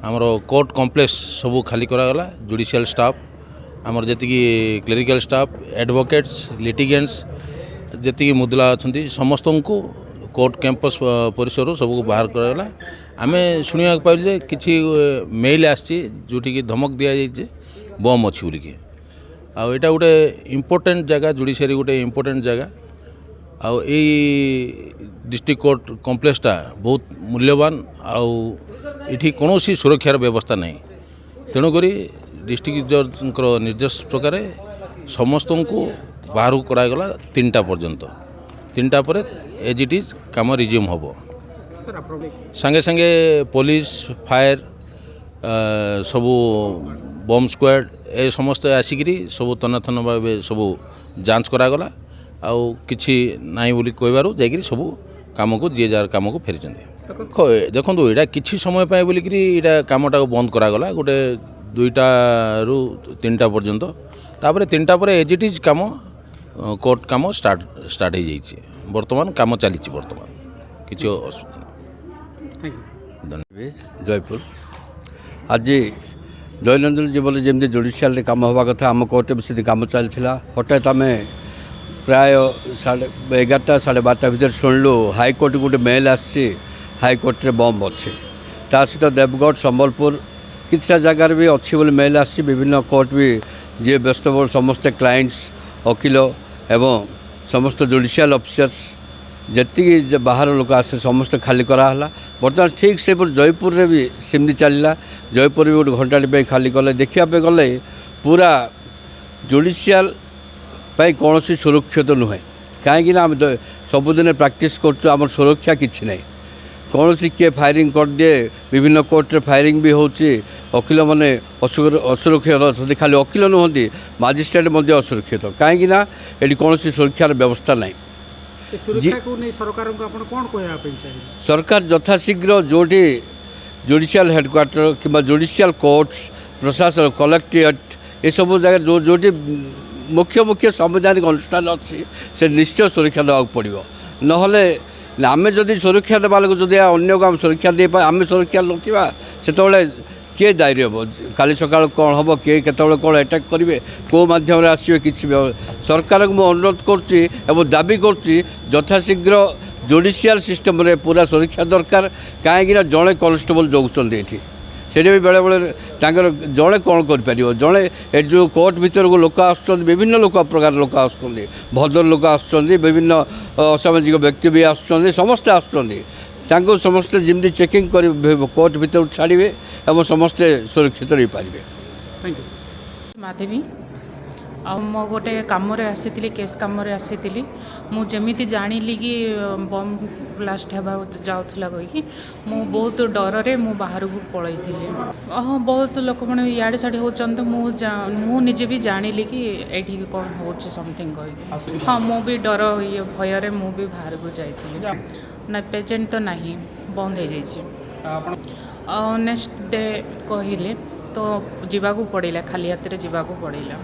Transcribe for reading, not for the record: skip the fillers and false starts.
आमर court complex सब खाली करागला जुडिशियल स्टाफ आमर जी क्लेरिकल स्टाफ एडवोकेट्स लिटिगेंट्स जी मुदला अच्छा समस्त को कोर्ट कैंपस परिसर सब बाहर करागला आम शुणा पाइल कि मेल आसी जोटि धमक दि जाए बम अच्छी बोलिकी आईटा गोटे इम्पोर्टेंट जगह जुडिशियरी गोटे इम्पोर्टेंट जगह आउ डिस्ट्रिक्ट कोर्ट कॉम्प्लेक्सटा बहुत मूल्यवान आउ इठी कौन सुरक्षार व्यवस्था नहीं तेणुक डिस्ट्रिक्ट जज निर्देश प्रकार समस्त को बाहर करागला 3टा पर्यंत 3टा पर एज इट इज काम रिज्यूम हम संगे संगे पुलिस फायर सबू बम स्क्वाड ए समस्त आसिकी सब तनातन भाव सब जांच करागला आउ किछि नाई बोली कहबारु जाकि सब काम को जी जार काम को फेरी देखो यहाँ किछि समय पाए बोलिकी यहाँ कामटा बंद करागला गोटे 2टा रु 3टा पर्यंत तापर 3टा पर एज इट इज काम कोर्ट काम स्टार्ट हो जाइए बर्तमान काम चली बर्तमान किछि जयपुर आज दैनंदिन जीवन जमी जुडिशियल काम हवा कथा आम कोर्ट में से काम चलता हठात आम प्राय 11टा 12:30 भर शुणु हाईकोर्ट गोटे मेल आसी हाईकोर्ट में बम अच्छे ता सहित देवगढ़ संबलपुर कितना जगार भी अच्छी बोली मेल आसी विभिन्न कोर्ट भी जी व्यस्त समस्त क्लाइंट्स वकिल एवं समस्त जुडिशियल ऑफिसर्स जी बाहर लोक आसे समस्त खाली कराला बर्तमान ठीक से जयपुर रे भी सेमती चलला जयपुर भी गोटे घंटाटे खाली कले देखा गले पूरा जुडिशियल कौन सुरक्षित नुहे कहीं आम सबुदिन प्रैक्टिस कर सुरक्षा किसी ना कौन किए फायरिंग कर दिए विभिन्न कोर्ट रे फायरिंग भी होची वकिल मैंने असुरक्षित अच्छा खाली वकिल नुहति मजिस्ट्रेट असुरक्षित कहीं ये कौन सुरक्षार व्यवस्था ना सरकार यथाशीघ्र जोटी जुडिशियल हेडक्वार्टर कि जुडिशियल कोर्ट्स प्रशासन कलेक्ट्रेट ये सब जगह जोटी मुख्य मुख्य संवैधानिक अनुष्ठान अच्छी से निश्चय सुरक्षा देवाक पड़ो ना आम जदि सुरक्षा देवा लोग जदि अन्य को आम सुरक्षा दे आम सुरक्षा नथिबा सेतबेले किए दायी हम काली सकाल कौन हम किए केतबेले कौन अटैक करेंगे कौ मध्यम आसवे कि सरकार को मुझे अनुरोध कर दाबी यथाशीघ्र जुडिशियल सिस्टम रे पूरा सुरक्षा दरकार कहीं जड़े कन्स्टेबल जगुंट ये से भी बेले बेले जड़े कौन कर जड़े ए जो कोर्ट भीतर को लोक आस विभिन्न लोक प्रकार लोक आस भद्र लोक आस विभिन्न असामाजिक व्यक्ति भी आस समस्ते आसको समस्ते जमी चेकिंग कर कोर्ट भीतर छाड़े और समस्ते सुरक्षित रही पारे। माधवी मो गोटे कम आसी केस कम आसी मुझे जानिली कि बम ब्लास्ट होगा जाऊला कहीकि मु बहुत डर रे मु बाहर को पलि हाँ बहुत लोक मैंने इे साढ़े होती मुझे भी जानिली कि ये कौन हो समथिंग कही हाँ मु भी डर ये भय मु भी बाहर को जाइए ना पेजेंट तो नहीं बंद हो जाइए नेक्स्ट डे कहले तो जीवा पड़ा खाली हाथ में जीवा पड़ा।